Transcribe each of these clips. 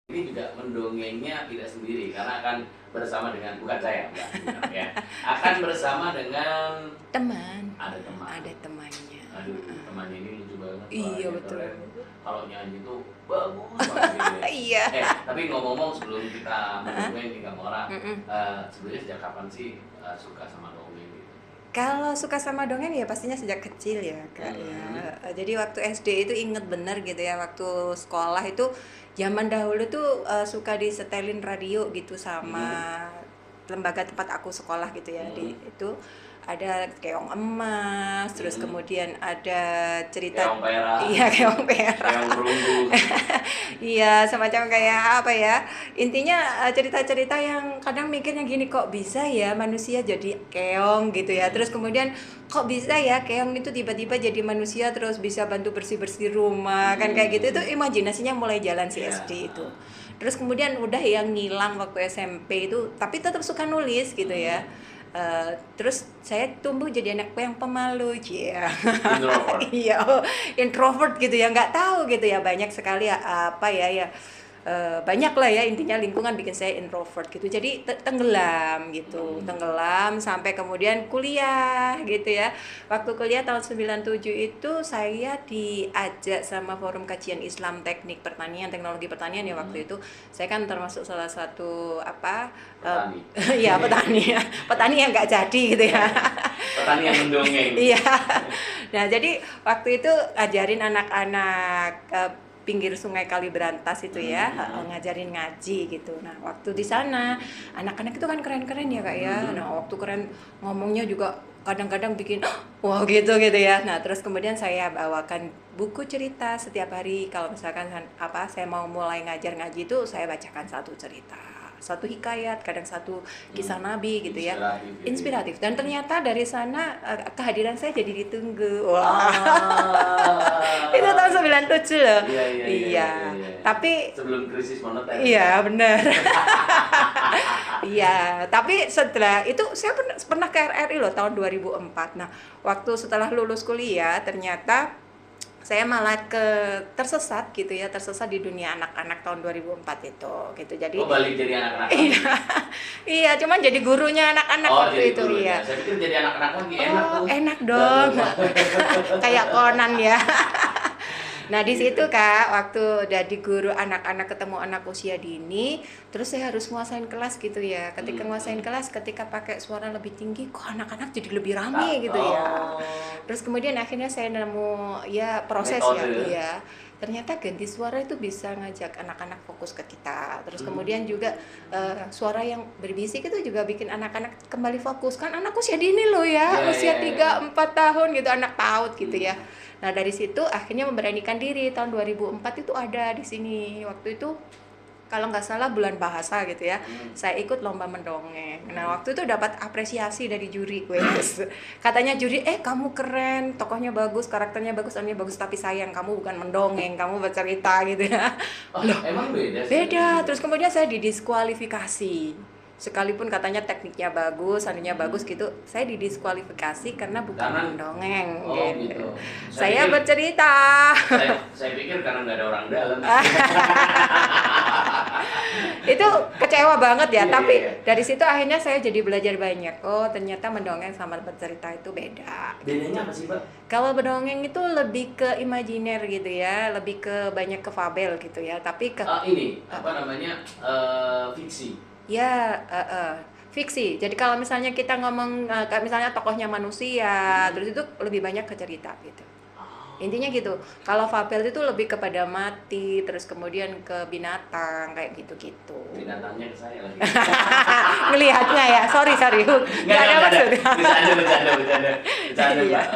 Ini juga mendongengnya tidak sendiri karena akan bersama dengan bukan saya, bukan ya. Akan bersama dengan teman. ada teman. Ada temannya. Aduh, temannya ini lucu banget. Iya betul. Keren. Kalau nyanyi tuh bagus banget gitu ya. Iya. Tapi ngomong-ngomong sebelum kita mendongeng nih Kamora, sebenarnya sejak kapan sih suka sama dongeng gitu? Kalau suka sama dongeng ya pastinya sejak kecil ya Kak ya. Jadi waktu SD itu inget bener gitu ya, waktu sekolah itu zaman dahulu tuh suka disetelin radio gitu sama lembaga tempat aku sekolah gitu ya. Di itu ada Keong Emas, terus kemudian ada cerita Keong Perak. Iya, Keong Perak. Keong Perunggu. Iya, semacam kayak apa ya? Intinya cerita-cerita yang kadang mikirnya gini, kok bisa ya manusia jadi keong gitu ya. Terus kemudian kok bisa ya keong itu tiba-tiba jadi manusia terus bisa bantu bersih-bersih rumah, kan kayak gitu. Itu imajinasinya mulai jalan si SD itu. Terus kemudian udah yang ngilang waktu SMP itu, tapi tetap suka nulis gitu ya. Terus saya tumbuh jadi anak yang pemalu, ya. Introvert. Iya, introvert gitu ya, nggak tahu gitu ya, banyak sekali apa ya banyak lah ya, intinya lingkungan bikin saya introvert gitu, jadi tenggelam gitu, tenggelam sampai kemudian kuliah gitu ya. Waktu kuliah tahun 97 itu saya diajak sama Forum Kajian Islam Teknik Pertanian, Teknologi Pertanian ya waktu itu. Saya kan termasuk salah satu Petani. iya petani yang nggak jadi gitu ya. Petani yang mendongeng. Iya. Nah, jadi waktu itu ajarin anak-anak pinggir sungai Kaliberantas itu ya, ngajarin ngaji gitu. Nah, waktu di sana anak-anak itu kan keren-keren ya Kak ya. Nah, waktu keren ngomongnya juga kadang-kadang bikin wah gitu ya. Nah, terus kemudian saya bawakan buku cerita setiap hari. Kalau misalkan saya mau mulai ngajar ngaji itu, saya bacakan satu cerita, satu hikayat, kadang satu kisah nabi gitu ya. Inspiratif. Dan ternyata dari sana kehadiran saya jadi ditunggu. Wah. Itu tahun 97 loh. Iya. Tapi sebelum krisis moneter. Iya, benar. Iya, tapi setelah itu saya pernah ke RRI loh tahun 2004. Nah, waktu setelah lulus kuliah ternyata saya malah tersesat gitu ya, tersesat di dunia anak-anak tahun 2004 itu gitu. Jadi balik jadi anak-anak. Iya, cuman jadi gurunya anak-anak waktu itu gurunya. Iya. Saya pikir jadi anak-anak lagi enak tuh. Enak dong. Kayak Conan ya. Nah, di situ Kak, waktu jadi guru anak-anak ketemu anak usia dini, terus saya harus nguasain kelas gitu ya. Ketika nguasain kelas, ketika pakai suara lebih tinggi, kok anak-anak jadi lebih rame gitu ya. Terus kemudian akhirnya saya nemu ya proses metode. Ya. Ternyata ganti suara itu bisa ngajak anak-anak fokus ke kita. Terus kemudian juga suara yang berbisik itu juga bikin anak-anak kembali fokus. Kan anak usia dini loh ya, usia 3-4 tahun gitu, anak PAUD gitu ya. Nah, dari situ akhirnya memberanikan diri. Tahun 2004 itu ada di sini. Waktu itu kalau nggak salah bulan bahasa gitu ya, saya ikut lomba mendongeng. Nah, waktu itu dapat apresiasi dari juri. Katanya juri, kamu keren, tokohnya bagus, karakternya bagus, anehnya bagus, tapi sayang kamu bukan mendongeng, kamu bercerita gitu ya. Loh, emang beda sih? Beda. Terus kemudian saya didiskualifikasi. Sekalipun katanya tekniknya bagus, anunya bagus gitu, saya didiskualifikasi karena bukan mendongeng. Gitu. Saya bercerita. Saya pikir karena nggak ada orang dalam. Itu kecewa banget ya, tapi dari situ akhirnya saya jadi belajar banyak. Oh, ternyata mendongeng sama bercerita itu beda. Bedanya apa sih, Mbak? Kalau mendongeng itu lebih ke imajiner gitu ya, lebih ke banyak ke fabel gitu ya, tapi ke fiksi. Ya, fiksi. Jadi kalau misalnya kita ngomong misalnya tokohnya manusia, terus itu lebih banyak ke cerita gitu. Intinya gitu. Kalau fabel itu lebih kepada mati, terus kemudian ke binatang kayak gitu-gitu. Binatangnya ke saya lagi. Ngelihatnya ya. Sorry. Enggak ada maksud. Bercanda, Mbak.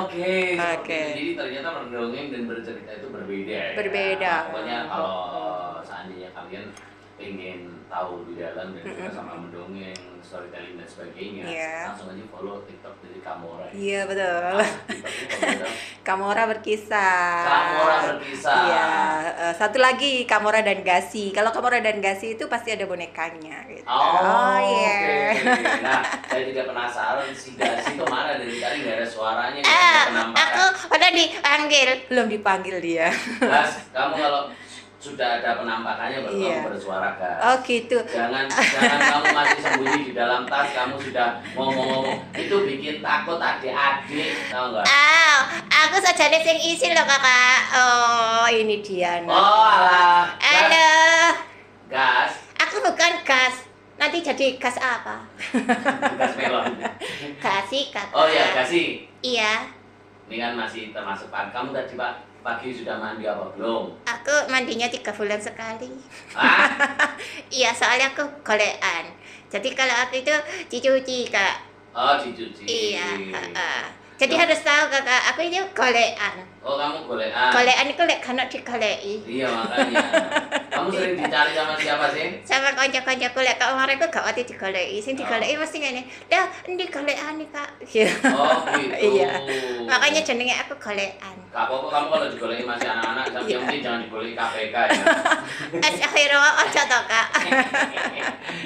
Oke. Jadi ternyata mendongeng dan bercerita itu berbeda ya. Berbeda. Pokoknya kalau seandainya kalian pengen tahu di dalam dan juga sama mendongeng, storytelling dan sebagainya, langsung aja follow TikTok dari Kamora. Iya, betul. Kamora berkisah. Iya. Satu lagi Kamora dan Gasi. Kalau Kamora dan Gasi itu pasti ada bonekanya gitu. Okay. Nah, saya juga penasaran si Gasi kemana dari tadi nggak ada suaranya, Aku udah dipanggil. Belum dipanggil dia. Gas, kamu kalau sudah ada penampakannya baru kamu bersuara, Gas. Oh gitu. Jangan kamu masih sembunyi di dalam tas, kamu sudah ngomong-ngomong. Itu bikin takut adik-adik, tahu nggak? Aku sajane sing isi loh Kakak. Oh, ini dia. Oh, alah. Halo. Gas. Aku bukan gas. Nanti jadi gas apa? Gas melon. Gasi, Kakak. Oh iya, gasi. Iya. Ini kan masih termasuk pagi. Kamu tadi pagi sudah mandi apa belum? Aku mandinya 3 bulan sekali. Ah? Iya, soalnya aku golekan. Jadi kalau aku itu dicuci, Kak. Oh, dicuci. Iya, jadi harus tahu Kakak, aku ini golekan. Oh, kamu golekan. Golekan itu lek kana digoleki. Iya, makanya. Kamu sering dicari sama siapa sih? Sama kanca-kancaku lek kemarin aku gak wati digoleki. Sing digoleki mesti ngene. Lah, endi golekane, Kak? Oh, gitu. Iya. Makanya jenenge aku golekan. Gak apa-apa kamu kalau digoleki masih anak-anak, tapi yang penting jangan digoleki KPK ya. Akhirnya aja toh, Kak.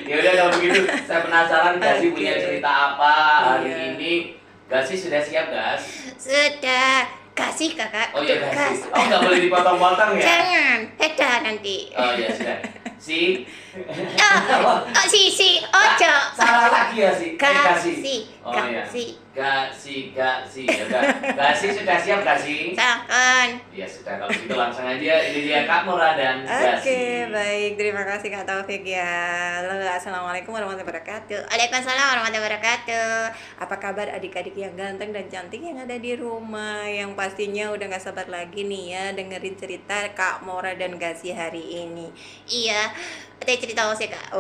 Ya udah kalau begitu, saya penasaran Gasi punya cerita apa hari ini. Gasi sudah siap, Gas? Sudah. Kasih Kakak. Oh iya, Gasi. Oh, nggak boleh dipotong-potong ya? Jangan, beda nanti. Oh iya, sudah. Si? Si, ojo. Salah lagi ya, Si? Gasi. Oh iya. Gasi. Ya, Gasi sudah siap, Gasi? Sakan. Ya sudah, kalau gitu langsung aja. Ini dia Kak Mora dan Gasi. Oke, baik. Terima kasih Kak Taufik ya. Halo, Assalamualaikum warahmatullahi wabarakatuh. Waalaikumsalam warahmatullahi wabarakatuh. Apa kabar adik-adik yang ganteng dan cantik yang ada di rumah? Yang pastinya udah gak sabar lagi nih ya dengerin cerita Kak Mora dan Gasi hari ini. Iya, ada cerita sih Kak.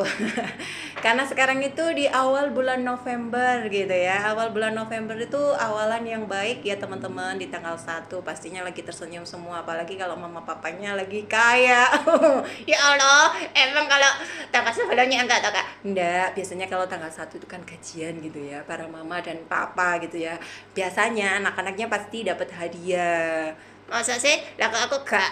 Karena sekarang itu di awal bulan November gitu ya. Awal bulan November itu awalan yang baik ya teman-teman. Di tanggal 1 pastinya lagi tersenyum semua, apalagi kalau mama papanya lagi kaya. Ya Allah, emang kalau tanggal sebelumnya enggak Kak? Enggak, biasanya kalau tanggal 1 itu kan gajian gitu ya, para mama dan papa gitu ya. Biasanya anak-anaknya pasti dapat hadiah. Masa sih? Lah aku gak.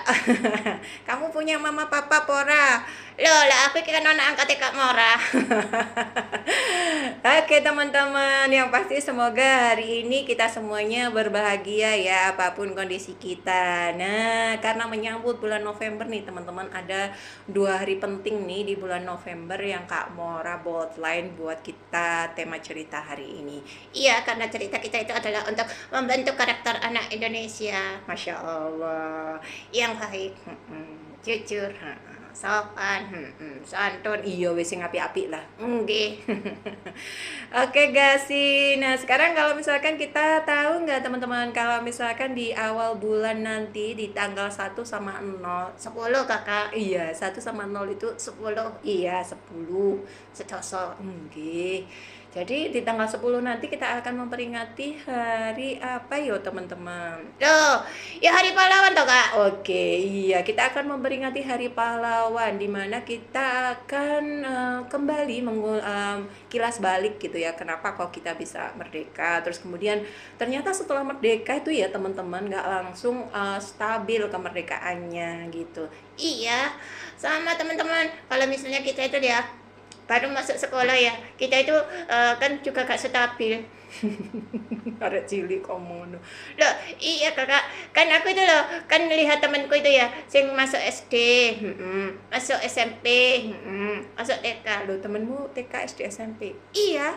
Kamu punya mama papa pora? Loh, lah aku kan anak angkat Kak Mora. Oke teman-teman, yang pasti semoga hari ini kita semuanya berbahagia ya apapun kondisi kita. Nah, karena menyambut bulan November nih teman-teman, ada 2 hari penting nih di bulan November yang Kak Mora outline buat kita tema cerita hari ini. Iya, karena cerita kita itu adalah untuk membentuk karakter anak Indonesia. Masya Allah, yang baik, jujur, sopan, santun, iya wis sing apik-apik lah. Nggih. Oke, Gasi. Nah, sekarang kalau misalkan kita tahu nggak teman-teman, kalau misalkan di awal bulan nanti di tanggal 1 sama 0, 10 Kakak. Iya, 1 sama 0 itu 10. Iya, 10. Sedoso. Nggih. Jadi di tanggal 10 nanti kita akan memperingati hari apa yo teman-teman? Loh, ya hari pahlawan toh Kak? Oke, iya kita akan memperingati hari pahlawan di mana kita akan kembali kilas balik gitu ya. Kenapa kok kita bisa merdeka? Terus kemudian ternyata setelah merdeka itu ya teman-teman nggak langsung stabil kemerdekaannya gitu. Iya, sama teman-teman. Kalau misalnya kita itu ya baru masuk sekolah ya, kita itu kan juga gak stabil. Ada cilik komono. Loh, iya Kakak, kan aku itu loh, kan lihat temanku itu ya, sing masuk SD, masuk SMP, masuk TK. Loh, temenmu TK, SD, SMP? Iya.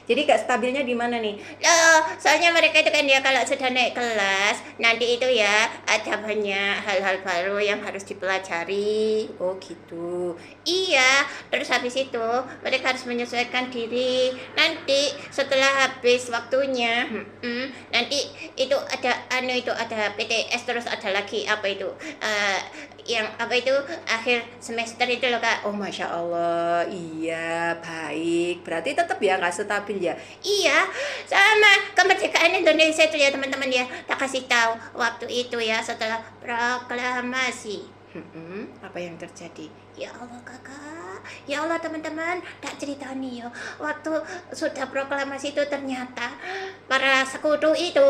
Jadi gak stabilnya di mana nih? Loh, soalnya mereka itu kan ya kalau sudah naik kelas, nanti itu ya ada banyak hal-hal baru yang harus dipelajari. Oh gitu. Iya, terus habis itu mereka harus menyesuaikan diri. Nanti setelah habis waktunya, nanti itu ada ada PTS, terus ada lagi apa itu? Yang apa itu akhir semester itu loh Kak. Oh Masya Allah, iya baik. Berarti tetap ya nggak stabil ya? Iya, sama kemerdekaan Indonesia itu ya teman-teman ya. Tak kasih tahu waktu itu ya setelah proklamasi. Apa yang terjadi? Ya Allah Kakak, ya Allah teman-teman, tak cerita nih ya. Waktu sudah proklamasi itu ternyata para sekutu itu.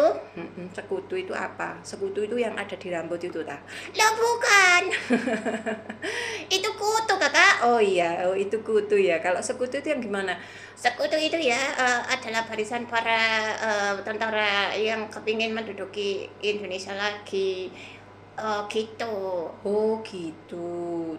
Sekutu itu apa? Sekutu itu yang ada di rambut itu tak? Lah bukan. Itu kutu Kakak. Oh iya, oh itu kutu ya. Kalau sekutu itu yang gimana? Sekutu itu ya adalah barisan para tentara yang kepingin menduduki Indonesia lagi. Oh gitu. Oh gitu.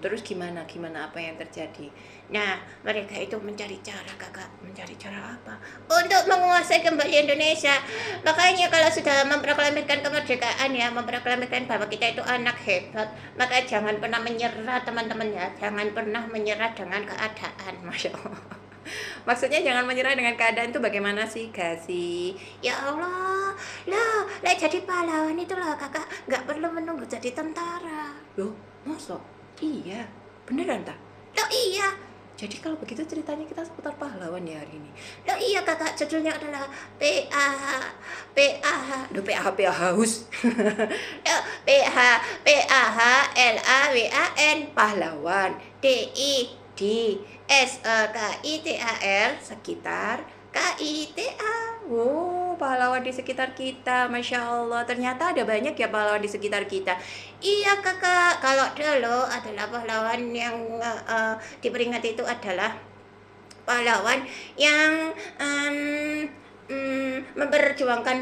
Terus gimana? Gimana apa yang terjadi? Nah, mereka itu mencari cara, Kakak. Mencari cara apa? Untuk menguasai kembali Indonesia. Makanya kalau sudah memproklamirkan kemerdekaan ya, memproklamirkan bahwa kita itu anak hebat, maka jangan pernah menyerah teman-teman ya. Jangan pernah menyerah dengan keadaan. Masya Allah. Maksudnya jangan menyerah dengan keadaan itu bagaimana sih, Gasi? Ya Allah, lah jadi pahlawan itu loh Kakak, nggak perlu menunggu jadi tentara. Loh, masa? Iya, beneran tak? Loh iya. Jadi kalau begitu ceritanya kita seputar pahlawan ya hari ini. Loh iya Kakak, judulnya adalah PAH, PAH, Duh PAH, PAH haus. Loh, PH, PAH, LAWAN, pahlawan, DI, SEKITAR, sekitar, KITA. Wow, pahlawan di sekitar kita, Masya Allah. Ternyata ada banyak ya pahlawan di sekitar kita. Iya Kakak, kalau dulu adalah pahlawan yang diperingati itu adalah pahlawan yang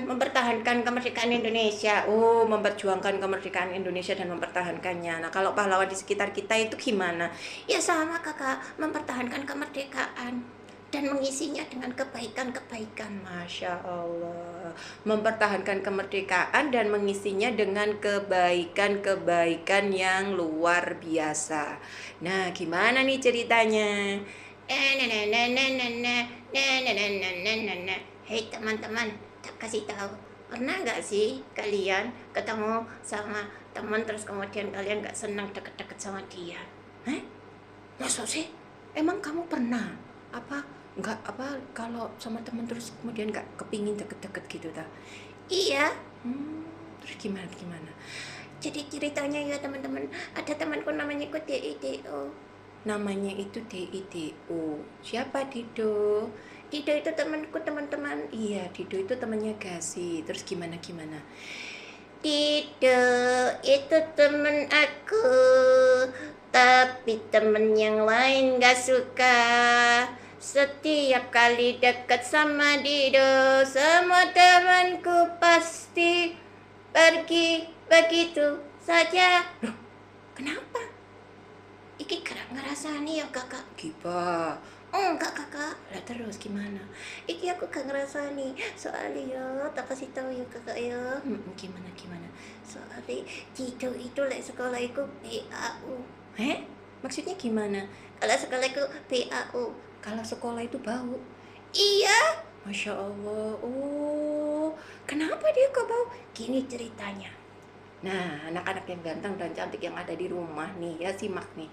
mempertahankan kemerdekaan Indonesia. Oh, memperjuangkan kemerdekaan Indonesia dan mempertahankannya. Nah, kalau pahlawan di sekitar kita itu gimana? Ya sama Kakak, mempertahankan kemerdekaan dan mengisinya dengan kebaikan-kebaikan. Masya Allah, mempertahankan kemerdekaan dan mengisinya dengan kebaikan-kebaikan yang luar biasa. Nah, gimana nih ceritanya? Hei teman-teman, tak kasih tahu. Pernah nggak sih kalian ketemu sama teman terus kemudian kalian nggak senang deket-deket sama dia? Hah? Masa sih? Emang kamu pernah? Apa nggak apa kalau sama teman terus kemudian nggak kepingin deket-deket gitu ta? Iya. Terus gimana? Jadi ceritanya ya teman-teman, ada temanku namanya ikut DIDO. Namanya itu DIDO. Siapa Dido? Dido itu temanku, teman-teman. Iya, Dido itu temannya Gasi. Terus gimana? Dido itu temen aku, tapi temen yang lain gak suka. Setiap kali dekat sama Dido, semua temanku pasti pergi begitu saja. Loh, kenapa? Iki ngerasani ya Kakak? Giba. Enggak Kakak. Lah terus gimana? Iki aku gak ngerasani. Soalnya ya, tak kasih tahu ya Kakak ya. Gimana? Soalnya Dido itu lek sekolah iku PAU. Maksudnya gimana? Kalau sekolah iku PAU. Kalau sekolah itu bau. Iya. Masya Allah. Oh, kenapa dia kok bau? Gini ceritanya. Nah, anak-anak yang ganteng dan cantik yang ada di rumah nih ya, simak nih.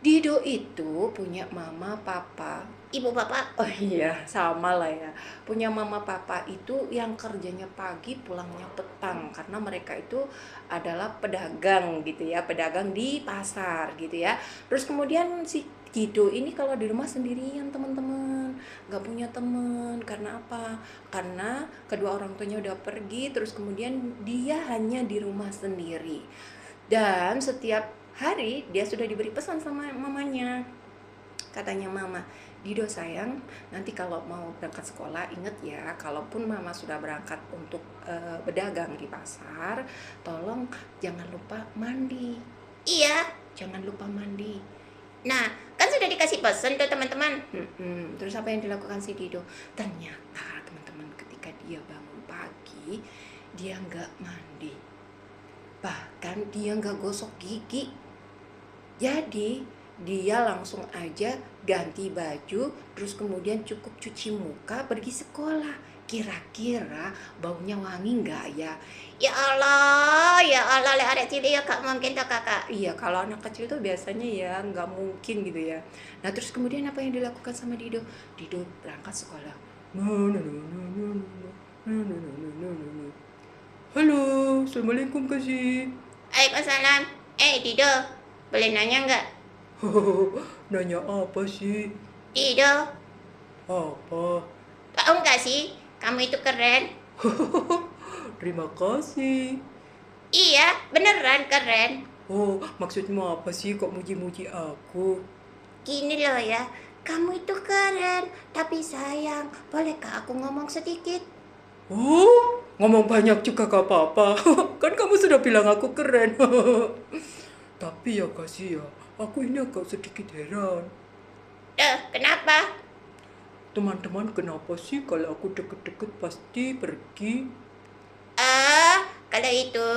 Dido itu punya mama papa, ibu bapak. Oh iya, sama lah ya. Punya mama papa itu yang kerjanya pagi pulangnya petang, karena mereka itu adalah pedagang gitu ya, pedagang di pasar gitu ya. Terus kemudian si Dido ini kalau di rumah sendirian teman-teman, nggak punya teman. Karena apa? Karena kedua orang tuanya udah pergi, terus kemudian dia hanya di rumah sendiri. Dan setiap hari dia sudah diberi pesan sama mamanya. Katanya mama, Dido sayang, nanti kalau mau berangkat sekolah inget ya, kalaupun mama sudah berangkat untuk berdagang di pasar, tolong jangan lupa mandi. Iya, jangan lupa mandi. Nah, kan sudah dikasih pesan tuh teman-teman. Terus apa yang dilakukan si Dido? Ternyata teman-teman, ketika dia bangun pagi, dia nggak mandi, bahkan dia nggak gosok gigi. Jadi dia langsung aja ganti baju, terus kemudian cukup cuci muka, pergi sekolah. Kira-kira baunya wangi nggak ya? Ya Allah, le arek cilik ya gak mungkin tak Kakak. Iya, kalau anak kecil tuh biasanya ya nggak mungkin gitu ya. Nah terus kemudian apa yang dilakukan sama Dido? Dido berangkat sekolah. Halo, assalamualaikum kasih. Waalaikumsalam. Dido, boleh nanya nggak? Nanya apa sih? Dido. Apa? Tahu nggak sih, kamu itu keren. Terima kasih. Iya, beneran keren. Oh, maksudmu apa sih kok muji-muji aku? Gini loh ya, kamu itu keren, tapi sayang, bolehkah aku ngomong sedikit? Oh, ngomong banyak juga gak apa-apa. Kan kamu sudah bilang aku keren. Tapi ya kasih ya, aku ini agak sedikit heran. Kenapa? Teman-teman kenapa sih kalau aku deket-deket pasti pergi? Kalau itu,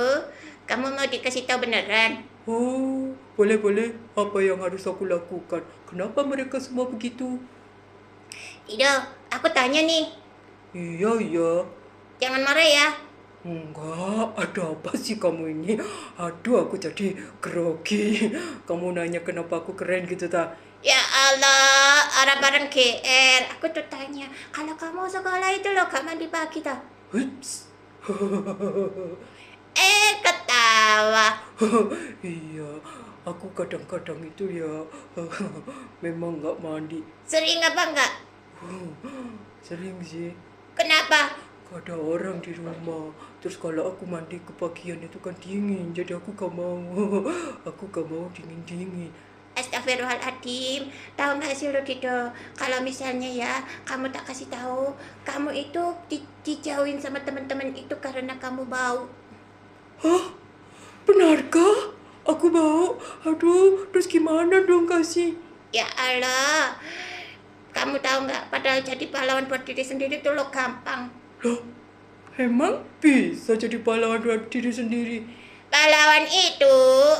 kamu mau dikasih tahu beneran? Oh, boleh-boleh. Apa yang harus aku lakukan? Kenapa mereka semua begitu? Dido, aku tanya nih. Iya. Jangan marah ya. Enggak, ada apa sih kamu ini? Aduh, aku jadi grogi. Kamu nanya kenapa aku keren gitu tak? Ya Allah, orang bareng GR. Aku tuh tanya, kalau kamu sekolah itu loh gak mandi pagi tak? Hups. Ketawa. Iya, aku kadang-kadang itu ya memang nggak mandi. Sering apa enggak? Sering sih. Kenapa? Ada orang di rumah. Terus kalau aku mandi kepagian itu kan dingin, jadi aku gak mau. Aku gak mau dingin-dingin. Astagfirullahaladzim. Tahu nggak sih lo Dido, kalau misalnya ya kamu tak kasih tahu, kamu itu dijauhin sama teman-teman itu karena kamu bau. Hah? Benarkah? Aku bau? Aduh, terus gimana dong kasih? Ya Allah, kamu tahu nggak? Padahal jadi pahlawan buat diri sendiri tuh lo gampang. Loh, emang bisa jadi pahlawan buat diri sendiri? Pahlawan itu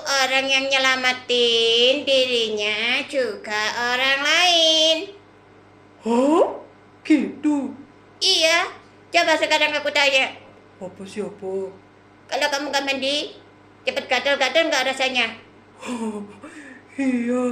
orang yang nyelamatin dirinya juga orang lain. Hah? Gitu? Iya, coba sekarang aku tanya. Apa sih apa? Kalau kamu gak mandi, cepet gatel-gatel gak rasanya? Iya,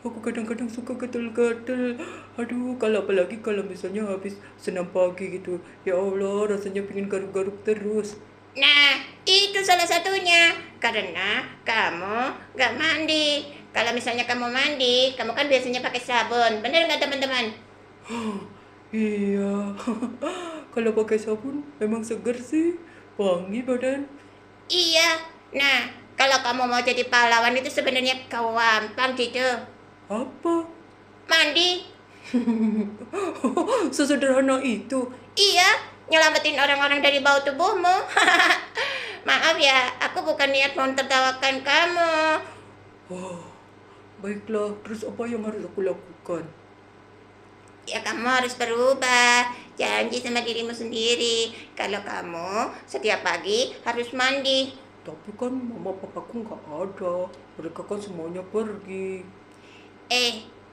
aku kadang-kadang suka gatel-gatel. Aduh, apalagi kalau misalnya habis senam pagi gitu. Ya Allah, rasanya pengen garuk-garuk terus. Nah, itu salah satunya. Karena kamu gak mandi. Kalau misalnya kamu mandi, kamu kan biasanya pakai sabun. Bener gak teman-teman? Iya, kalau pakai sabun memang seger sih. Wangi badan. Iya. Nah, kalau kamu mau jadi pahlawan itu sebenarnya gampang gitu. Apa? Mandi. Sesederhana itu. Iya, nyelamatin orang-orang dari bau tubuhmu. Maaf ya, aku bukan niat mau tertawakan kamu. Oh, baiklah. Terus apa yang harus aku lakukan? Ya kamu harus berubah. Janji sama dirimu sendiri. Kalau kamu setiap pagi harus mandi. Tapi kan mama papaku nggak ada. Mereka kan semuanya pergi.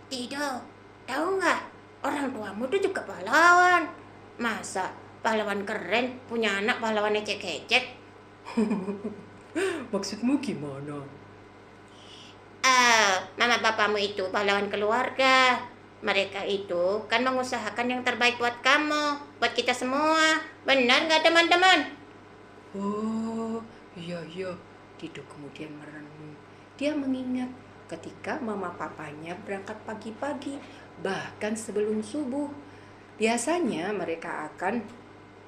Dido, tahu nggak? Orang tuamu tuh juga pahlawan. Masa pahlawan keren punya anak pahlawan ecek-ecek? Maksudmu gimana? Mama papamu itu pahlawan keluarga. Mereka itu kan mengusahakan yang terbaik buat kamu, buat kita semua. Benar nggak teman-teman? Oh, iya. Dido kemudian merenung. Dia mengingat ketika mama papanya berangkat pagi-pagi, bahkan sebelum subuh. Biasanya mereka akan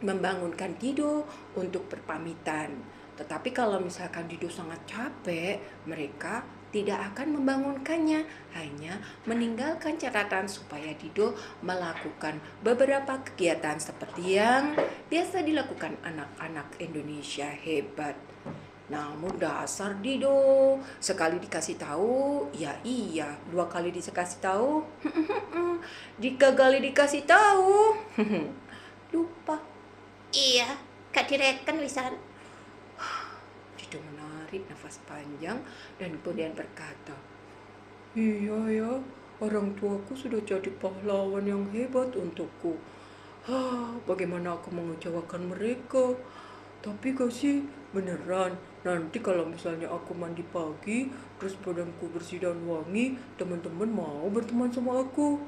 membangunkan Dido untuk berpamitan. Tetapi kalau misalkan Dido sangat capek, mereka tidak akan membangunkannya, hanya meninggalkan catatan supaya Dido melakukan beberapa kegiatan seperti yang biasa dilakukan anak-anak Indonesia hebat. Namun dasar Dido, sekali dikasih tahu, ya iya, 2 kali dikasih tahu, 3 kali dikasih tahu, lupa. Iya, gak direken lisan. Dido menarik nafas panjang dan kemudian berkata, iya ya, orang tuaku sudah jadi pahlawan yang hebat untukku. Bagaimana aku mengecewakan mereka? Tapi gak sih, beneran, nanti kalau misalnya aku mandi pagi, terus badanku bersih dan wangi, teman-teman mau berteman sama aku.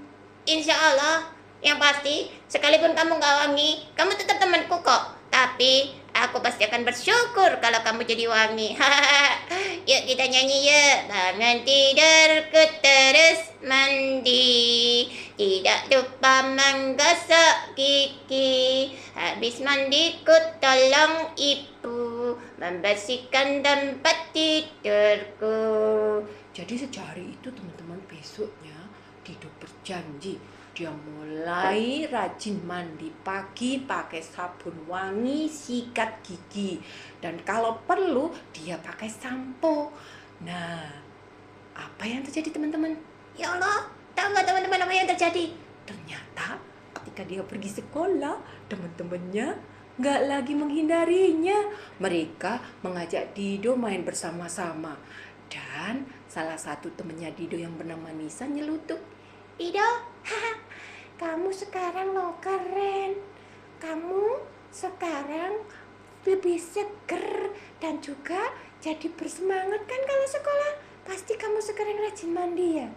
Insya Allah, yang pasti sekalipun kamu gak wangi, kamu tetap temanku kok. Tapi aku pasti akan bersyukur kalau kamu jadi wangi. Yuk kita nyanyi yuk. Bangun tidurku terus mandi, tidak lupa menggosok gigi. Habis mandiku tolong ibu membersihkan tempat tidurku. Jadi sejak hari itu teman-teman besoknya Dido berjanji Dia mulai rajin mandi pagi pakai sabun wangi, sikat gigi. Dan kalau perlu dia pakai sampo. Nah, apa yang terjadi teman-teman? Ya Allah, tahu nggak teman-teman apa yang terjadi? Ternyata ketika dia pergi sekolah, teman-temannya nggak lagi menghindarinya. Mereka mengajak Dido main bersama-sama. Dan salah satu temannya Dido yang bernama Nisa nyelutuk. Dido, kamu sekarang lo keren. Kamu sekarang lebih seger dan juga jadi bersemangat kan kalau sekolah. Pasti kamu sekarang rajin mandi ya?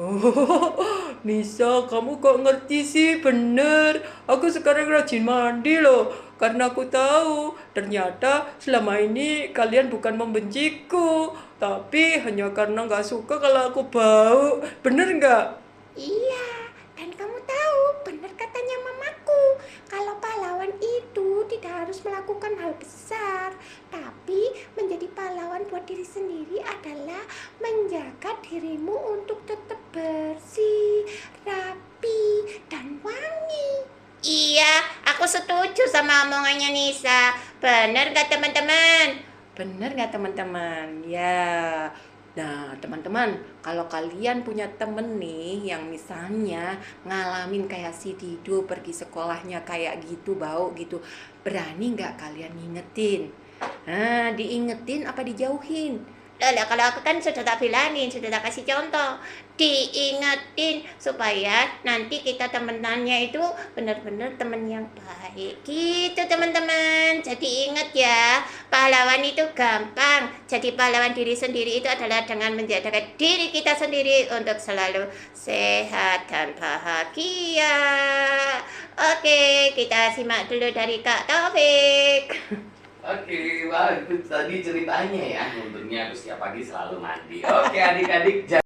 Oh, Nisa, kamu kok ngerti sih? Bener, aku sekarang rajin mandi loh. Karena aku tahu, ternyata selama ini kalian bukan membenciku, tapi hanya karena nggak suka kalau aku bau. Bener nggak? Iya, dan kamu tahu, benar katanya mamaku, kalau pahlawan itu tidak harus melakukan hal besar, tapi menjadi pahlawan buat diri sendiri adalah menjaga dirimu untuk tetap bersih, rapi, dan wangi. Iya, aku setuju sama omongannya Nisa. Benar gak teman-teman? Bener nggak teman-teman? Ya. Nah, teman-teman, kalau kalian punya temen nih yang misalnya ngalamin kayak si Dido pergi sekolahnya kayak gitu, bau gitu, berani nggak kalian ngingetin? Nah, diingetin apa dijauhin? Lah, kalau aku kan sudah tak bilangin, sudah tak kasih contoh, diingetin supaya nanti kita temenannya itu benar-benar temen yang baik gitu teman-teman. Jadi ingat ya, pahlawan itu gampang. Jadi pahlawan diri sendiri itu adalah dengan menjaga diri kita sendiri untuk selalu sehat dan bahagia. Oke, kita simak dulu dari Kak Taufik. Oke, wah itu tadi ceritanya ya. Untungnya aku setiap pagi selalu mandi. Oke adik-adik.